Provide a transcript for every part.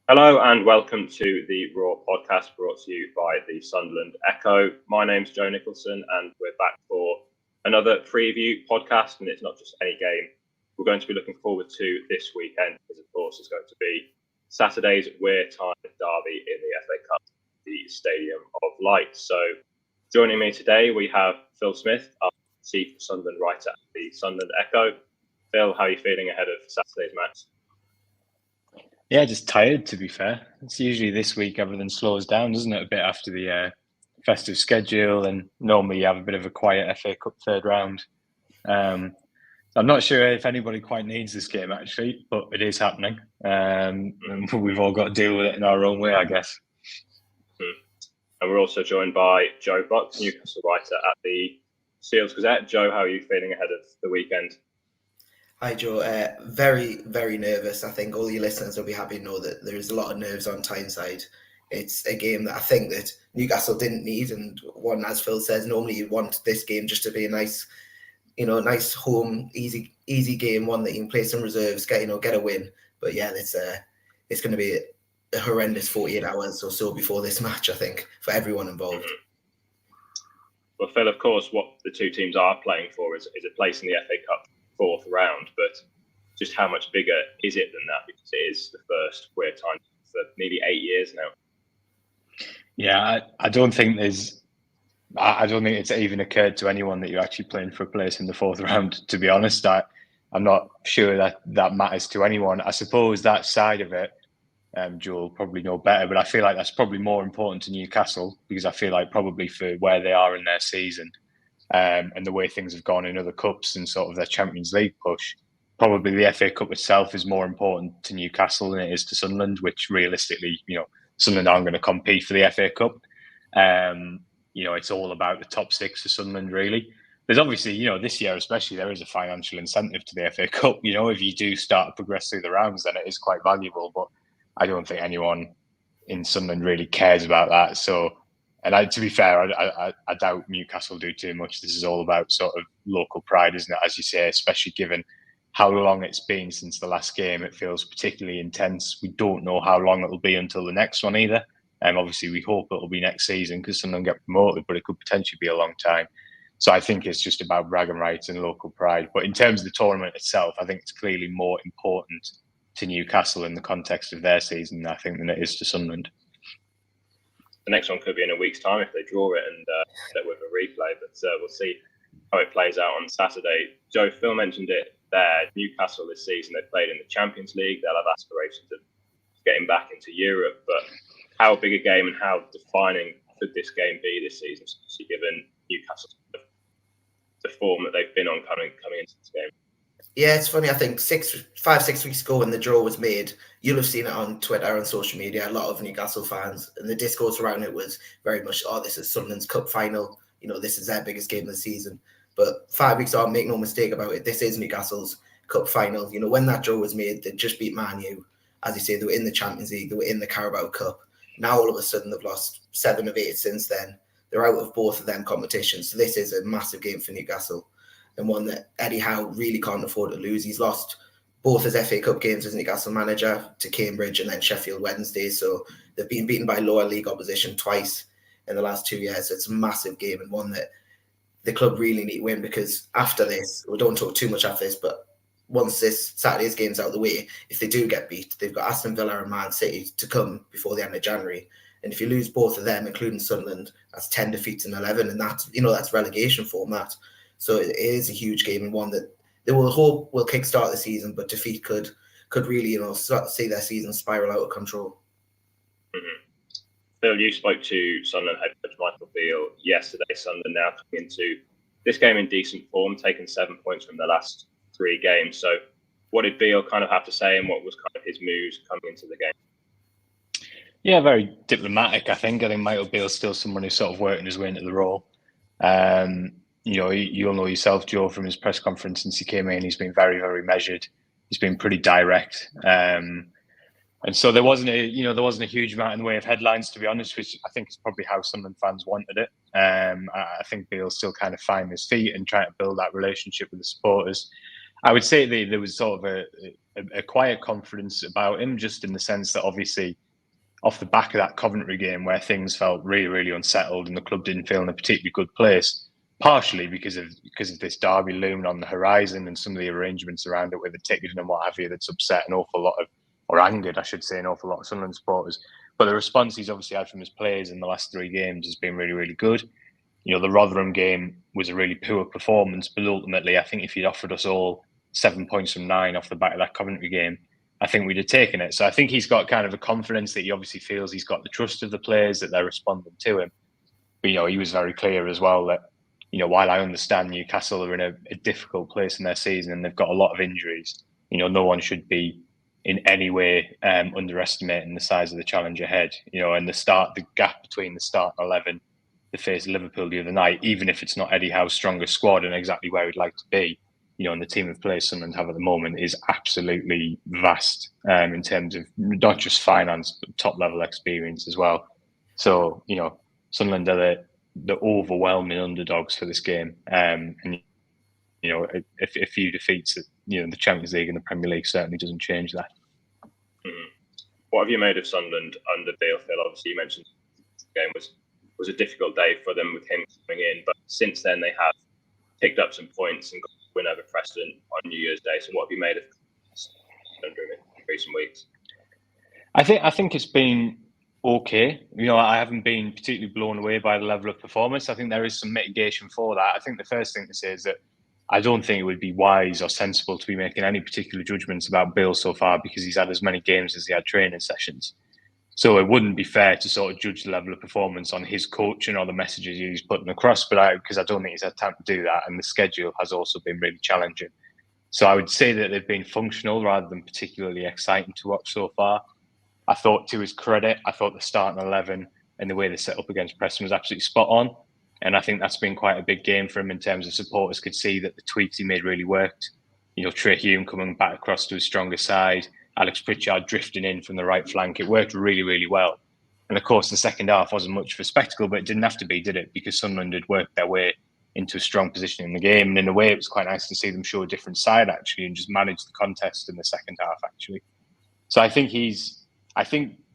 Hello and welcome to the Raw podcast brought to you by the Sunderland Echo. My name's Joe Nicholson and we're back for another preview podcast, and it's not just any game we're going to be looking forward to this weekend, because of course it's going to be Saturday's Wear Time derby in the FA Cup, the Stadium of Light. So joining me today we have Phil Smith, our chief Sunderland writer at the Sunderland Echo. Phil, how are you feeling ahead of Saturday's match? Yeah, just tired, to be fair. It's usually this week everything slows down, doesn't it, a bit after the festive schedule, and normally you have a bit of a quiet FA Cup third round. I'm not sure if anybody quite needs this game, actually, but it is happening. And we've all got to deal with it in our own way, I guess. And we're also joined by Joe Buck, Newcastle writer at the Gazette. Joe, how are you feeling ahead of the weekend? Hi, Joe. Very, very nervous. I think all your listeners will be happy to know that there is a lot of nerves on Tyneside. It's a game that I think that Newcastle didn't need, and one, as Phil says, normally you want this game just to be a nice, nice home, easy game, one that you can play some reserves, get a win. But yeah, it's going to be a horrendous 48 hours or so before this match, I think, for everyone involved. Well, Phil, of course, what the two teams are playing for is a place in the FA Cup fourth round, but just how much bigger is it than that, because it is the first Wear Time for nearly 8 years now. Yeah, I don't think it's even occurred to anyone that you're actually playing for a place in the fourth round, to be honest. I'm not sure that matters to anyone. I suppose that side of it, Joel will probably know better, but I feel like that's probably more important to Newcastle, because I feel like probably for where they are in their season, and the way things have gone in other cups and sort of their Champions League push, probably the FA Cup itself is more important to Newcastle than it is to Sunderland, which realistically, Sunderland aren't going to compete for the FA Cup. It's all about the top six for Sunderland, really. There's obviously, this year especially, there is a financial incentive to the FA Cup. If you do start to progress through the rounds, then it is quite valuable. But I don't think anyone in Sunderland really cares about that. So, and to be fair, I doubt Newcastle do too much. This is all about sort of local pride, isn't it? As you say, especially given how long it's been since the last game, it feels particularly intense. We don't know how long it'll be until the next one either. Obviously, we hope it'll be next season because Sunderland get promoted, but it could potentially be a long time. So I think it's just about bragging rights and local pride. But in terms of the tournament itself, I think it's clearly more important to Newcastle in the context of their season, I think, than it is to Sunderland. The next one could be in a week's time if they draw it and end up with a replay, but we'll see how it plays out on Saturday. Joe, Phil mentioned it there. Newcastle this season, they've played in the Champions League. They'll have aspirations of getting back into Europe, but how big a game and how defining could this game be this season, especially given Newcastle, the form that they've been on coming into this game? Yeah, it's funny. I think 5-6 weeks ago when the draw was made, you'll have seen it on Twitter and social media, a lot of Newcastle fans, and the discourse around it was very much, this is Sunderland's cup final. This is their biggest game of the season. But 5 weeks on, make no mistake about it, this is Newcastle's cup final. When that draw was made, they just beat Man U. As you say, they were in the Champions League, they were in the Carabao Cup. Now all of a sudden they've lost 7 of 8 since then. They're out of both of them competitions. So this is a massive game for Newcastle, and one that Eddie Howe really can't afford to lose. He's lost both his FA Cup games as Newcastle manager to Cambridge and then Sheffield Wednesday. So they've been beaten by lower league opposition twice in the last 2 years. So it's a massive game, and one that the club really need to win, because after this, we don't talk too much after this, but once this Saturday's game's out of the way, if they do get beat, they've got Aston Villa and Man City to come before the end of January. And if you lose both of them, including Sunderland, that's 10 defeats in 11, and that's relegation form, that. So it is a huge game, and one that they will hope will kickstart the season, but defeat could really, see their season spiral out of control. Mm-hmm. Phil, you spoke to Sunderland head coach Michael Beale yesterday. Sunderland now coming into this game in decent form, taking 7 points from the last 3 games. So what did Beale kind of have to say, and what was kind of his moves coming into the game? Yeah, very diplomatic, I think. I think Michael Beale's still someone who's sort of working his way into the role. You'll know yourself, Joe, from his press conference since he came in. He's been very, very measured. He's been pretty direct. And so there wasn't a huge amount in the way of headlines, to be honest, which I think is probably how Sunderland fans wanted it. I think Beale's still kind of finding his feet and trying to build that relationship with the supporters. I would say there was sort of a quiet confidence about him, just in the sense that obviously off the back of that Coventry game where things felt really, really unsettled and the club didn't feel in a particularly good place, partially because of this derby looming on the horizon and some of the arrangements around it with the ticketing and what have you, that's upset an awful lot of, or angered, I should say, an awful lot of Sunderland supporters. But the response he's obviously had from his players in the last 3 games has been really, really good. The Rotherham game was a really poor performance, but ultimately, I think if you'd offered us all 7 points from 9 off the back of that Coventry game, I think we'd have taken it. So I think he's got kind of a confidence that he obviously feels he's got the trust of the players, that they're responding to him. But, he was very clear as well that, while I understand Newcastle are in a difficult place in their season and they've got a lot of injuries, no one should be in any way underestimating the size of the challenge ahead. And the gap between the start and 11 to face Liverpool the other night, even if it's not Eddie Howe's strongest squad and exactly where he'd like to be, and the team of players Sunderland have at the moment is absolutely vast in terms of not just finance, but top level experience as well. So, Sunderland are the overwhelming underdogs for this game. And, a few defeats at, the Champions League and the Premier League certainly doesn't change that. Mm-hmm. What have you made of Sunderland under Beale, Phil? Obviously, you mentioned the game was a difficult day for them with him coming in, but since then they have picked up some points and got a win over Preston on New Year's Day. So what have you made of Sunderland in recent weeks? I think it's been okay. I haven't been particularly blown away by the level of performance. I think there is some mitigation for that. I think the first thing to say is that I don't think it would be wise or sensible to be making any particular judgments about Beale so far, because he's had as many games as he had training sessions. So it wouldn't be fair to sort of judge the level of performance on his coaching or the messages he's putting across, because I don't think he's had time to do that. And the schedule has also been really challenging. So I would say that they've been functional rather than particularly exciting to watch so far. I thought, to his credit, the starting 11 and the way they set up against Preston was absolutely spot on. And I think that's been quite a big game for him in terms of supporters could see that the tweaks he made really worked. Trey Hume coming back across to his stronger side, Alex Pritchard drifting in from the right flank. It worked really, really well. And of course, the second half wasn't much for spectacle, but it didn't have to be, did it? Because Sunderland had worked their way into a strong position in the game. And in a way, it was quite nice to see them show a different side, actually, and just manage the contest in the second half, actually. So I think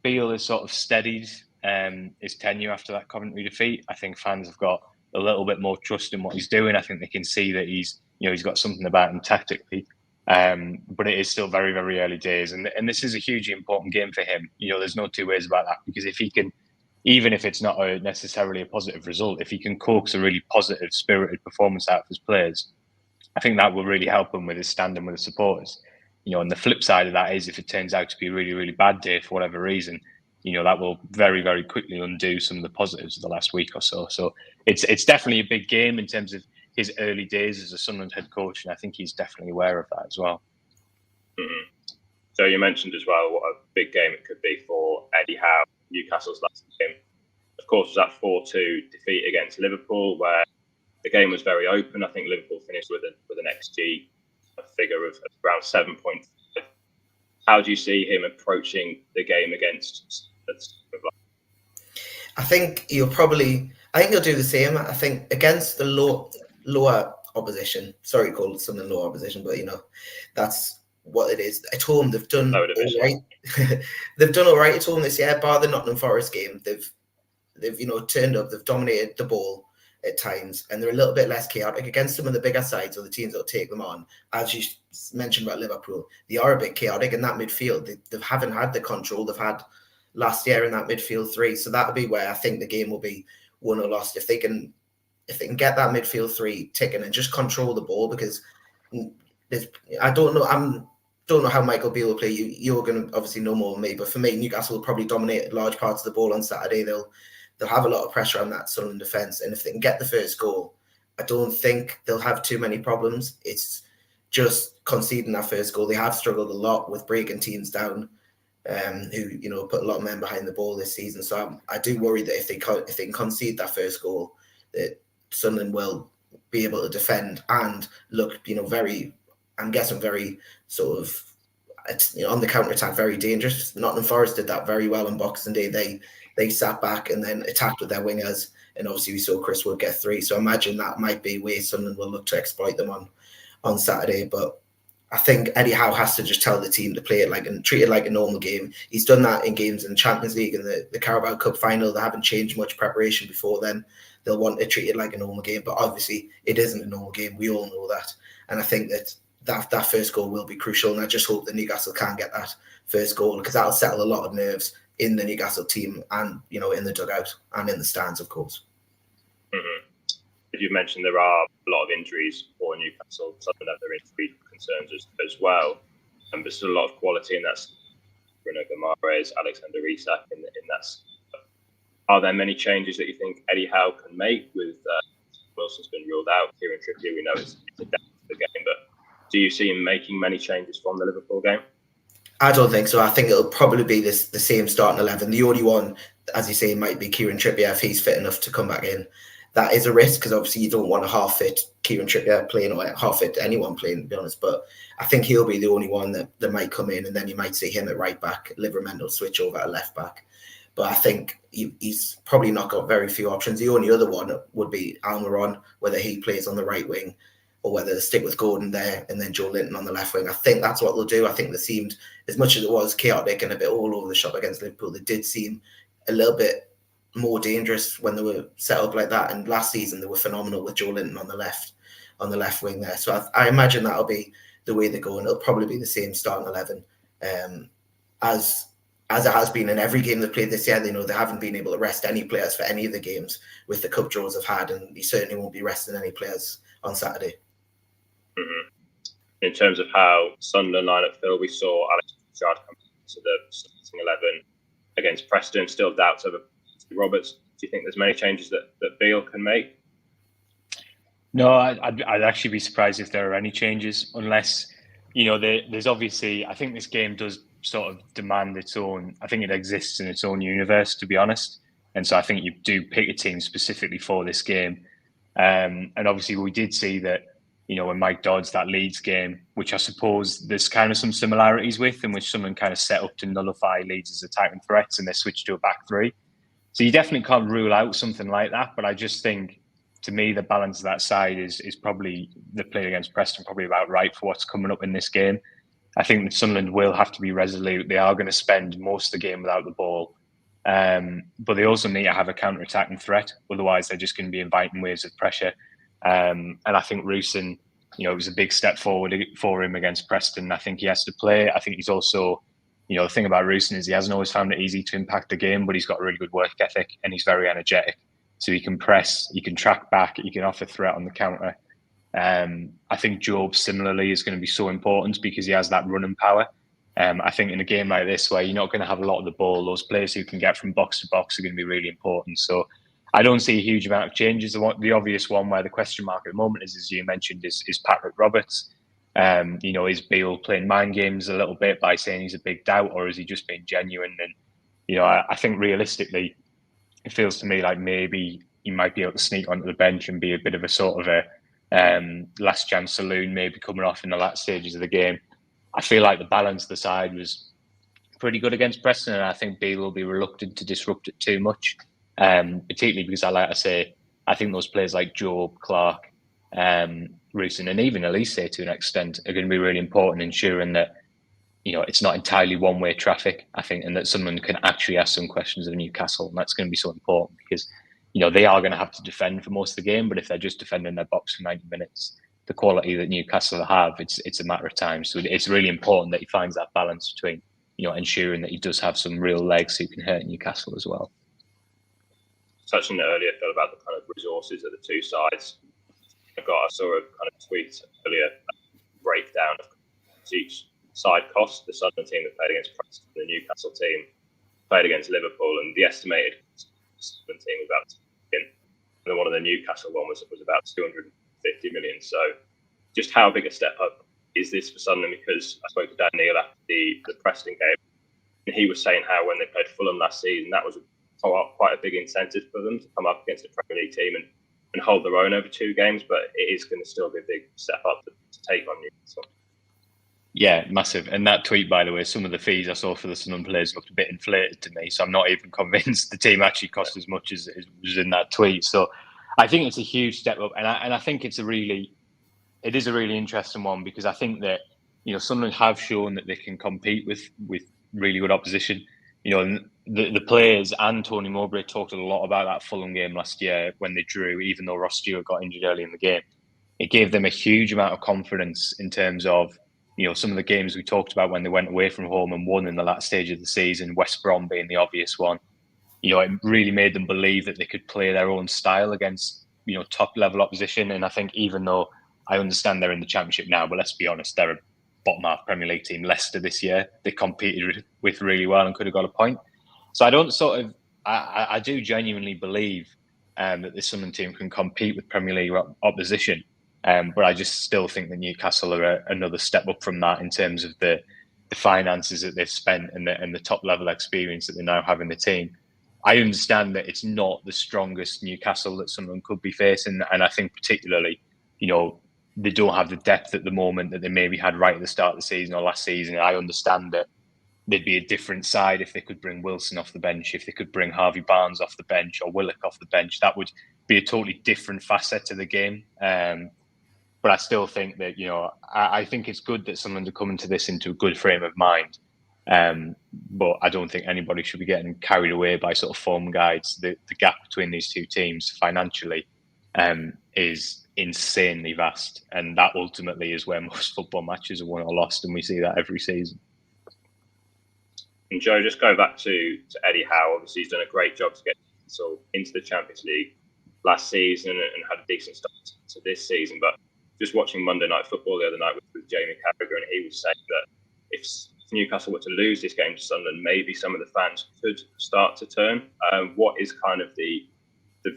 Beale has sort of steadied his tenure after that Coventry defeat. I think fans have got a little bit more trust in what he's doing. I think they can see that he's got something about him tactically. But it is still very, very early days. And this is a hugely important game for him. There's no two ways about that, because if he can, even if it's not necessarily a positive result, if he can coax a really positive, spirited performance out of his players, I think that will really help him with his standing with the supporters. And the flip side of that is, if it turns out to be a really, really bad day for whatever reason, that will very, very quickly undo some of the positives of the last week or so. So it's definitely a big game in terms of his early days as a Sunderland head coach, and I think he's definitely aware of that as well. Mm-hmm. So you mentioned as well what a big game it could be for Eddie Howe. Newcastle's last game, of course, was that 4-2 defeat against Liverpool, where the game was very open. I think Liverpool finished with an XG figure of around 7.5. How do you see him approaching the game against? I think he'll do the same. I think against the lower opposition. Sorry to call it something lower opposition, but that's what it is. At home, they've done all right. They've done all right at home this year, bar the Nottingham Forest game. They've turned up. They've dominated the ball at times, and they're a little bit less chaotic against some of the bigger sides or the teams that will take them on. As you mentioned about Liverpool, they are a bit chaotic in that midfield. They haven't had the control they've had last year in that midfield three. So that'll be where I think the game will be won or lost if they can get that midfield three ticking and just control the ball. Because I don't know how Michael Beale will play. You're going to obviously know more than me, but for me, Newcastle will probably dominate large parts of the ball on Saturday. They'll have a lot of pressure on that Sunderland defence, and if they can get the first goal, I don't think they'll have too many problems. It's just conceding that first goal. They have struggled a lot with breaking teams down, who put a lot of men behind the ball this season. So I do worry that if they can concede that first goal, that Sunderland will be able to defend and look, very sort of, on the counter attack, very dangerous. Nottingham Forest did that very well on Boxing Day. They sat back and then attacked with their wingers, and obviously we saw Chris Wood get 3. So imagine that might be where Sunderland will look to exploit them on Saturday. But I think Eddie Howe has to just tell the team to play it like and treat it like a normal game. He's done that in games in the Champions League and the Carabao Cup final. They haven't changed much preparation before then. They'll want to treat it like a normal game, but obviously it isn't a normal game. We all know that. And I think that first goal will be crucial. And I just hope that Newcastle can get that first goal, because that'll settle a lot of nerves in the Newcastle team and, in the dugout and in the stands, of course. Mm-hmm. As you mentioned, there are a lot of injuries for Newcastle. Some of them are injury concerns as well. And there's still a lot of quality, and that's Bruno Guimaraes, Alexander Isak in that. Are there many changes that you think Eddie Howe can make with Wilson's been ruled out, Kieran Trippier? We know it's a depth of the game, but do you see him making many changes from the Liverpool game? I don't think so. I think it'll probably be the same starting 11. The only one, as you say, might be Kieran Trippier if he's fit enough to come back in. That is a risk, because obviously you don't want a half-fit Kieran Trippier playing, or half-fit anyone playing, to be honest. But I think he'll be the only one that might come in, and then you might see him at right back, Livermore switch over at left back. But I think he's probably not got very few options. The only other one would be Almiron, whether he plays on the right wing or whether they stick with Gordon there and then Joe Linton on the left wing. I think that's what they'll do. I think they seemed, as much as it was chaotic and a bit all over the shop against Liverpool, they did seem a little bit more dangerous when they were set up like that. And last season they were phenomenal with Joe Linton on the left wing there. So I imagine that'll be the way they go, and it'll probably be the same starting 11 as it has been in every game they've played this year. They haven't been able to rest any players for any of the games with the cup draws they've had, and he certainly won't be resting any players on Saturday. Mm-hmm. In terms of how Sunderland line up, Phil, we saw Alex Richard come to the starting 11 against Preston. Still doubts over Roberts. Do you think there's many changes that Beale can make? No, I'd actually be surprised if there are any changes, unless, there's obviously, I think this game does sort of demand its own, I think it exists in its own universe, to be honest. And so I think you do pick a team specifically for this game. And obviously we did see that, when Mike Dodd's that Leeds game, which I suppose there's kind of some similarities with, in which someone kind of set up to nullify Leeds' attacking threats and they switched to a back three. So you definitely can't rule out something like that. But I just think, to me, the balance of that side is probably, the play against Preston probably about right for what's coming up in this game. I think that Sunderland will have to be resolute. They are going to spend most of the game without the ball. But they also need to have a counter-attacking threat. Otherwise, they're just going to be inviting waves of pressure. And I think Rusyn, it was a big step forward for him against Preston. I think he has to play. I think he's also, the thing about Rusyn is he hasn't always found it easy to impact the game, but he's got a really good work ethic and he's very energetic. So he can press, he can track back, he can offer threat on the counter. I think Job similarly is going to be so important because he has that running power. I think in a game like this where you're not going to have a lot of the ball, those players who can get from box to box are going to be really important. So I don't see a huge amount of changes. The obvious one where the question mark at the moment is, as you mentioned, is Patrick Roberts. Is Beale playing mind games a little bit by saying he's a big doubt, or is he just being genuine? And, I think realistically, it feels to me like maybe he might be able to sneak onto the bench and be a bit of a sort of a last chance saloon, maybe coming off in the last stages of the game. I feel like the balance of the side was pretty good against Preston, and I think Beale will be reluctant to disrupt it too much, particularly because I think those players like Job, Clark, Rusyn, and even Elise to an extent are going to be really important, ensuring that it's not entirely one-way traffic, I think, and that someone can actually ask some questions of Newcastle, and that's going to be so important because they are going to have to defend for most of the game, but if they're just defending their box for 90 minutes, the quality that Newcastle have, it's a matter of time. So it's really important that he finds that balance between, ensuring that he does have some real legs who can hurt Newcastle as well. Touching earlier, Phil, about the kind of resources of the two sides. I saw a kind of tweet earlier, breakdown of each side cost. The Sunderland team that played against Preston, the Newcastle team played against Liverpool, and the estimated Sunderland team was about 2 million, and then one of the Newcastle one was about 250 million. So just how big a step up is this for Sunderland? Because I spoke to Dan Neil after the Preston game, and he was saying how when they played Fulham last season, that was quite a big incentive for them to come up against a Premier League team and hold their own over 2 games, but it is going to still be a big step up to take on Newcastle. Yeah, massive. And that tweet, by the way, some of the fees I saw for the Sunderland players looked a bit inflated to me, so I'm not even convinced the team actually cost as much as it was in that tweet. So I think it's a huge step up, and I think it is a really interesting one, because I think that Sunderland have shown that they can compete with really good opposition. And the players and Tony Mowbray talked a lot about that Fulham game last year when they drew, even though Ross Stewart got injured early in the game. It gave them a huge amount of confidence in terms of, some of the games we talked about when they went away from home and won in the last stage of the season, West Brom being the obvious one. It really made them believe that they could play their own style against, top level opposition. And I think even though I understand they're in the Championship now, but let's be honest, they're a bottom half Premier League team. Leicester this year, they competed with really well and could have got a point. So I do genuinely believe that this Sunderland team can compete with Premier League opposition. But I just still think that Newcastle are another step up from that in terms of the finances that they've spent and the top level experience that they now have in the team. I understand that it's not the strongest Newcastle that Sunderland could be facing, and I think particularly, they don't have the depth at the moment that they maybe had right at the start of the season or last season. I understand that they'd be a different side if they could bring Wilson off the bench, if they could bring Harvey Barnes off the bench or Willock off the bench. That would be a totally different facet to the game. But I still think that, I think it's good that Sunderland are coming to this into a good frame of mind. But I don't think anybody should be getting carried away by sort of form guides. The gap between these two teams financially is insanely vast, and that ultimately is where most football matches are won or lost, and we see that every season. And Joe, just go back to Eddie Howe. Obviously, he's done a great job to get into the Champions League last season and had a decent start to this season. But just watching Monday Night Football the other night with Jamie Carragher, and he was saying that if Newcastle were to lose this game to Sunderland, maybe some of the fans could start to turn. What is kind of the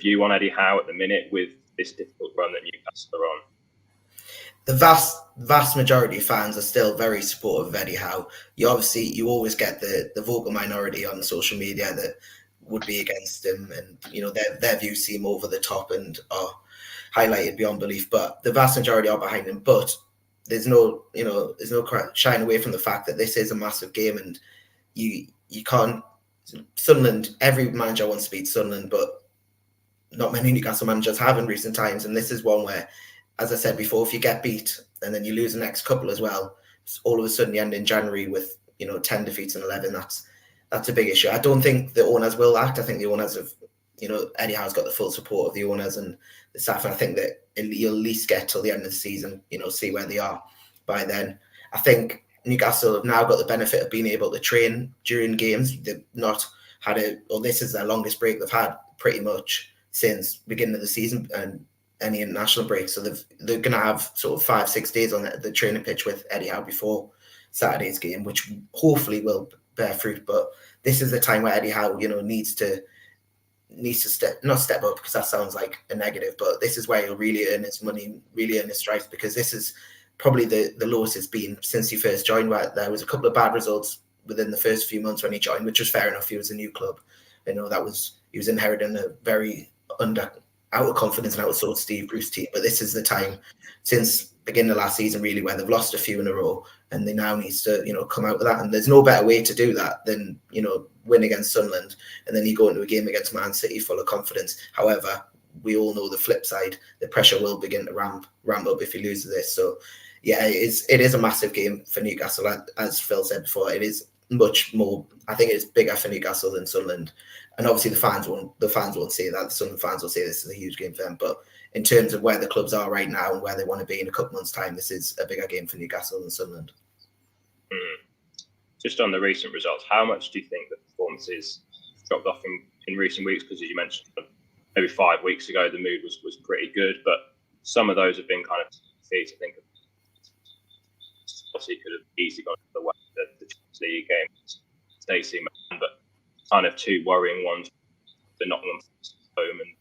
view on Eddie Howe at the minute with this difficult run that Newcastle are on? The vast majority of fans are still very supportive of Eddie Howe. You always get the vocal minority on social media that would be against him, and their views seem over the top and are highlighted beyond belief. But the vast majority are behind him. But there's no shying away from the fact that this is a massive game, and you can't. Sunderland, every manager wants to beat Sunderland, but not many Newcastle managers have in recent times, and this is one where, as I said before, if you get beat and then you lose the next couple as well, all of a sudden you end in January with 10 defeats and 11. That's a big issue. I don't think the owners will act. I think the owners have, Eddie Howe's got the full support of the owners and the staff, and I think that you'll at least get till the end of the season, see where they are by then. I think Newcastle have now got the benefit of being able to train during games. They've not had this is their longest break they've had pretty much since beginning of the season and any international break. So they're going to have sort of 5-6 days on the training pitch with Eddie Howe before Saturday's game, which hopefully will bear fruit. But this is the time where Eddie Howe, needs to not step up, because that sounds like a negative, but this is where he'll really earn his money, really earn his stripes, because this is probably the lowest it's been since he first joined, where there was a couple of bad results within the first few months when he joined, which was fair enough. He was a new club. He was inheriting a very out of confidence and out of sort Steve Bruce team. But this is the time since beginning of last season, really, where they've lost a few in a row, and they now need to, come out with that. And there's no better way to do that than, win against Sunderland, and then you go into a game against Man City full of confidence. However, we all know the flip side. The pressure will begin to ramp up if he loses this. So, yeah, it is a massive game for Newcastle. As Phil said before, it is much more. I think it's bigger for Newcastle than Sunderland. And obviously the fans won't say that. The Sunderland fans will say this is a huge game for them. But in terms of where the clubs are right now and where they want to be in a couple months' time, this is a bigger game for Newcastle than Sunderland. Just on the recent results, how much do you think the performances dropped off in recent weeks? Because as you mentioned, maybe 5 weeks ago, the mood was pretty good, but some of those have been kind of defeats. I think obviously could have easily gone the way the Champions League game, Stacey, but kind of two worrying ones: the Nottingham home and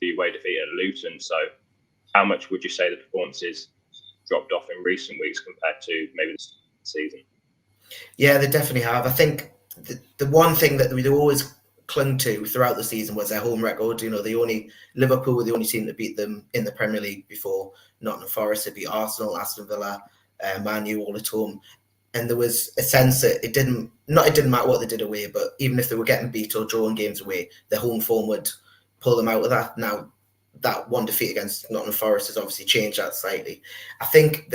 the away defeat at Luton. So, how much would you say the performances dropped off in recent weeks compared to maybe the season? Yeah, they definitely have. I think the one thing that we'd always clung to throughout the season was their home record. Liverpool were the only team that beat them in the Premier League before. Nottingham Forest had beat Arsenal, Aston Villa, Man U all at home. And there was a sense that it didn't matter what they did away, but even if they were getting beat or drawing games away, their home form would pull them out of that. Now, that one defeat against Nottingham Forest has obviously changed that slightly. I think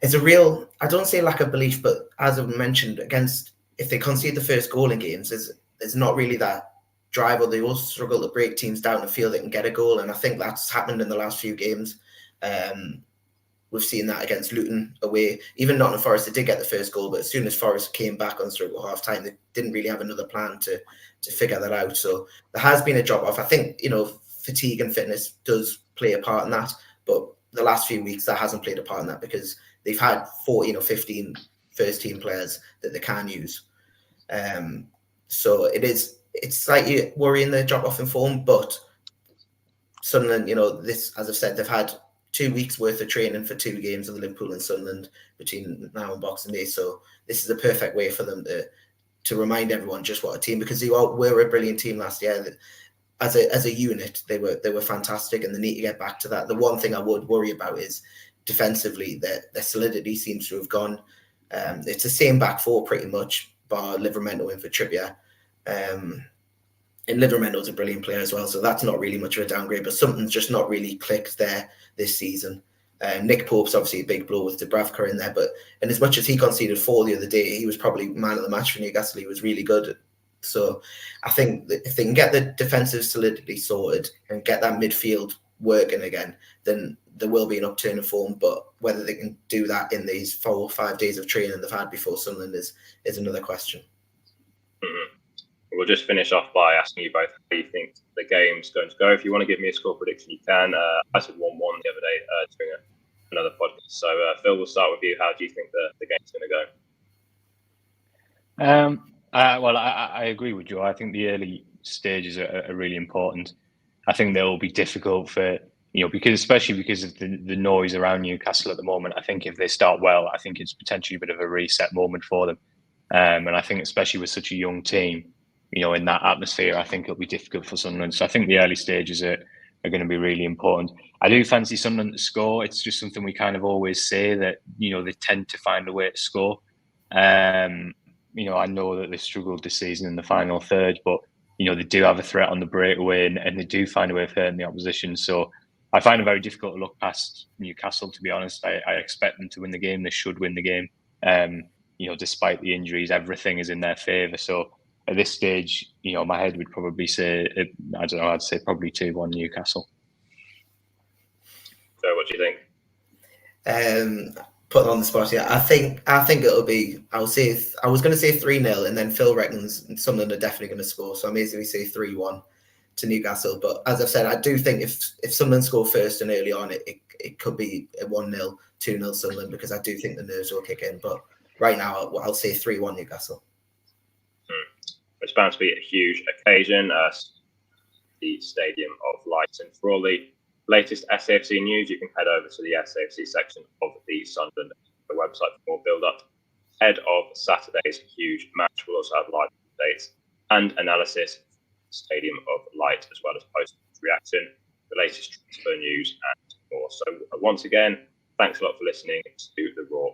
it's a real, I don't say lack of belief, but as I mentioned, if they concede the first goal in games, there's not really that drive, or they will struggle to break teams down and feel they can get a goal. And I think that's happened in the last few games. We've seen that against Luton away. Even Nottingham Forest, they did get the first goal, but as soon as Forest came back on struggle half time, they didn't really have another plan to figure that out. So there has been a drop off. I think, fatigue and fitness does play a part in that, but the last few weeks that hasn't played a part in that, because they've had 14 or 15 first team players that they can use. So it's slightly worrying, the drop off in form, but Sunderland, this, as I've said, they've had 2 weeks worth of training for 2 games of Liverpool and Sunderland between now and Boxing Day. So this is a perfect way for them to remind everyone just what a team, because they were a brilliant team last year. As a unit, they were fantastic, and they need to get back to that. The one thing I would worry about is defensively, their solidity seems to have gone. It's the same back four pretty much, bar Livramento in for Trippier. And Livramento's a brilliant player as well, so that's not really much of a downgrade, but something's just not really clicked there this season. Nick Pope's obviously a big blow with Dubravka in there, and as much as he conceded 4 the other day, he was probably man of the match for Newcastle. He was really good. So I think that if they can get the defensive solidity sorted and get that midfield working again, then there will be an upturn in form. But whether they can do that in these 4 or 5 days of training they've had before Sunderland is another question. Mm-hmm. We'll just finish off by asking you both how you think the game's going to go. If you want to give me a score prediction, you can. I said 1-1 the other day during another podcast. So, Phil, we'll start with you. How do you think the game's going to go? I agree with you. I think the early stages are really important. I think they will be difficult for, especially because of the noise around Newcastle at the moment. I think if they start well, I think it's potentially a bit of a reset moment for them. And I think especially with such a young team, in that atmosphere, I think it'll be difficult for Sunderland. So I think the early stages are going to be really important. I do fancy Sunderland to score. It's just something we kind of always say, that, they tend to find a way to score. I know that they struggled this season in the final third, but, they do have a threat on the breakaway, and they do find a way of hurting the opposition. So I find it very difficult to look past Newcastle, to be honest. I expect them to win the game. They should win the game. Despite the injuries, everything is in their favour. So at this stage, my head would probably say, I don't know, I'd say probably 2-1 Newcastle. So what do you think? Put on the spot here. I think it'll be, I was going to say 3-0, and then Phil reckons Sunderland are definitely going to score. So I may say 3-1 to Newcastle. But as I've said, I do think if Sunderland score first and early on, it could be a 1-0, 2-0 Sunderland, because I do think the nerves will kick in. But right now, I'll say 3-1 Newcastle. It's bound to be a huge occasion, the Stadium of Light. And for all the latest SAFC news, you can head over to the SAFC section of the Sunderland website for more build-up. Ahead of Saturday's huge match, we'll also have live updates and analysis, Stadium of Light, as well as post-match reaction, the latest transfer news and more. So once again, thanks a lot for listening to the Raw